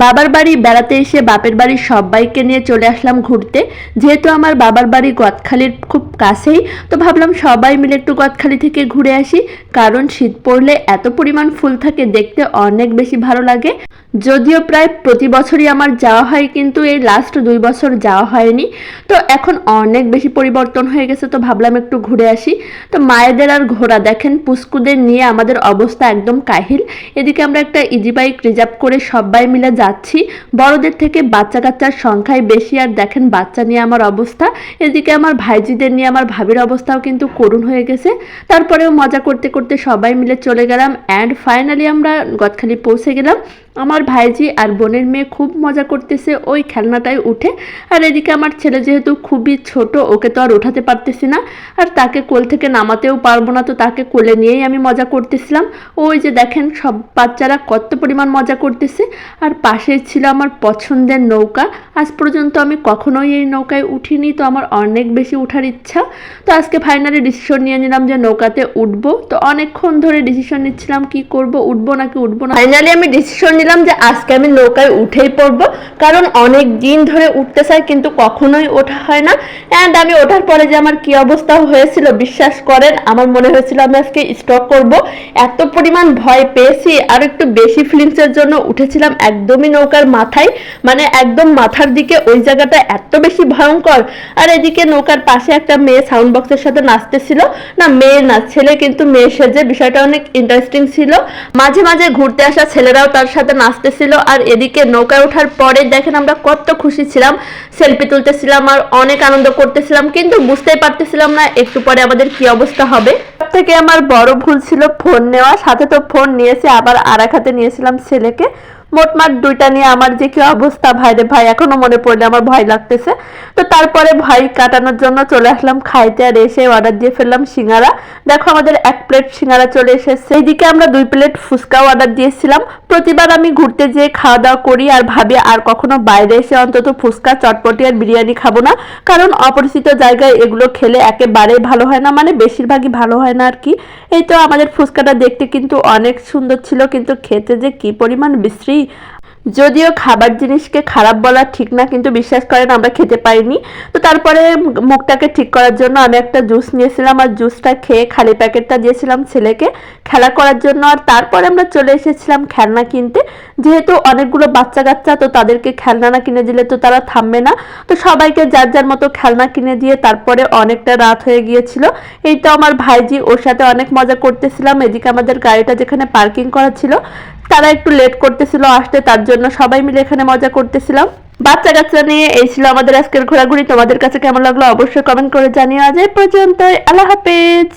বাবার বাড়ি বেড়াতে এসে বাপের বাড়ির সবাইকে নিয়ে চলে আসলাম ঘুরতে। যেহেতু আমার বাবার বাড়ি গদখালির খুব কাছেই, তো ভাবলাম সবাই মিলে একটু গদখালি থেকে ঘুরে আসি। কারণ শীত পড়লে এত পরিমাণ ফুল থাকে, দেখতে অনেক বেশি ভালো লাগে। যদিও প্রায় প্রতি বছরই আমার যাওয়া হয়, কিন্তু এই লাস্ট 2 বছর যাওয়া হয়নি। তো এখন অনেক বেশি পরিবর্তন হয়ে গেছে, তো ভাবলাম একটু ঘুরে আসি। তো মায়েদের আর ঘোড়া দেখেন, পুস্কুদের নিয়ে আমাদের অবস্থা একদম কাহিল। এদিকে আমরা একটা ইজি বাইক রিজার্ভ করে সবাই মিলে যাচ্ছি। বড়দের থেকে বাচ্চা কাচ্চার সংখ্যাই বেশি, আর দেখেন বাচ্চা নিয়ে আমার অবস্থা। এদিকে আমার ভাইজিদের নিয়ে আমার ভাবির অবস্থাও কিন্তু করুণ হয়ে গেছে। তারপরেও মজা করতে করতে সবাই মিলে চলে গেলাম, অ্যান্ড ফাইনালি আমরা গদখালি পৌঁছে গেলাম। আমার ভাইজি আর বোনের মেয়ে খুব মজা করতেছে ওই খেলনাটায় উঠে। আর এদিকে আমার ছেলে যেহেতু খুবই ছোট, ওকে তো আর উঠাতে পারতেছি না, আর তাকে কোল থেকে নামাতেও পারবো না, তো তাকে কোলে নিয়েই আমি মজা করতেছিলাম। ওই যে দেখেন সব বাচ্চারা কত পরিমাণ মজা করতেছে। আর পাশে ছিল আমার পছন্দের নৌকা। আজ পর্যন্ত আমি কখনোই এই নৌকায় উঠিনি, তো আমার অনেক বেশি উঠার ইচ্ছা। তো আজকে ফাইনালি ডিসিশন নিয়ে নিলাম যে নৌকাতে উঠবো। তো অনেকক্ষণ ধরে ডিসিশন নিচ্ছিলাম কি করব, উঠবো নাকি উঠবো না। ফাইনালি আমি ডিসিশন নিলাম যে আজকে আমি নৌকায় উঠেই পড়বো, কারণ অনেক দিন ধরে উঠতে চাই কিন্তু কখনোই ওঠা হয় না। অ্যান্ড আমি ওঠার পরে যে আমার কি অবস্থা হয়েছিল বিশ্বাস করেন, আমার মনে হয়েছিল আমি আজকে স্টক করব। এত পরিমাণ ভয় পেয়েছি, আর একটু বেশি ফিলিংসের জন্য উঠেছিলাম একদমই নৌকার মাথায়, মানে একদম মাথার দিকে। ওই জায়গাটা এত বেশি ভয়ঙ্কর। আর এদিকে নৌকার পাশে একটা মেয়ে সাউন্ড বক্সের সাথে নাচতেছিল, না মেয়ে না ছেলে, কিন্তু মেয়ে সেজে। বিষয়টা অনেক ইন্টারেস্টিং ছিল। মাঝে মাঝে ঘুরতে আসা ছেলেরাও তার সাথে নাচতেছিল। আর এদিকে নৌকায় ওঠার পরে দেখেন আমরা কত খুশি ছিলাম, সেলফি তুলতেছিলাম আর অনেক আনন্দ করতেছিলাম, কিন্তু বুঝতেই পারতেছিলাম না একটু পরে আমাদের কি অবস্থা হবে। সব থেকে আমার বড় ভুল ছিল ফোন নেওয়া। সাথে তো ফোন নিয়েছি, আবার আর এক হাতে নিয়েছিলাম ছেলেকে। মোটমাট দুইটা নিয়ে আমার যে কি অবস্থা, ভাই রে ভাই, এখনো মনে পড়লে আমার ভয় লাগতেছে। তো তারপরে ভয় কাটানোর জন্য চলে আসলাম খাইতে, আর এসে অর্ডার দিয়ে ফেললাম সিঙ্গারা। দেখো আমাদের 1 প্লেট সিঙ্গারা চলে এসেছে। এইদিকে আমরা 2 প্লেট ফুচকাও অর্ডার দিয়েছিলাম। প্রতিবার আমি ঘুরতে যেয়ে খাওয়া দাওয়া করি আর ভাবি আর কখনো বাইরে এসে অন্তত ফুচকা, চটপটি আর বিরিয়ানি খাবো না, কারণ অপরিচিত জায়গায় এগুলো খেলে একেবারেই ভালো হয় না, মানে বেশিরভাগই ভালো হয় না আর কি। এই তো আমাদের ফুচকাটা দেখতে কিন্তু অনেক সুন্দর ছিল, কিন্তু খেতে যে কি পরিমাণ বিশ্রী। যদিও খাবার জিনিসকে খারাপ বলা ঠিক না, কিন্তু বিশ্বাস করেন আমরা খেতে পারিনি। তো তারপরে মুখটাকে ঠিক করার জন্য আমি একটা জুস নিয়েছিলাম, আর জুসটা খেয়ে খালি প্যাকেটটা দিয়েছিলাম ছেলেকে খেলা করার জন্য। আর তারপরে আমরা চলে এসেছিলাম খেলনা কিনতে। যেহেতু অনেকগুলো বাচ্চা কাচ্চা, তো তাদেরকে খেলনা না কিনে দিলে তো তারা থামবে না। তো সবাইকে যার যার মতো খেলনা কিনে দিয়ে তারপরে অনেকটা রাত হয়ে গিয়েছিল। এই তো আমার ভাইজি, ওর সাথে অনেক মজা করতেছিলাম। এদিকে আমাদের গাড়িটা যেখানে পার্কিং করা ছিল, তারা একটু লেট করতেছিল আসতে, তার জন্য সবাই মিলে এখানে মজা করতেছিলাম। বাচ্চা কাচ্চা নিয়ে এই ছিল আমাদের আজকের ঘোরাঘুরি। তোমাদের কাছে কেমন লাগলো অবশ্যই কমেন্ট করে জানিও। আজ এই পর্যন্তই, আল্লাহ হাফেজ।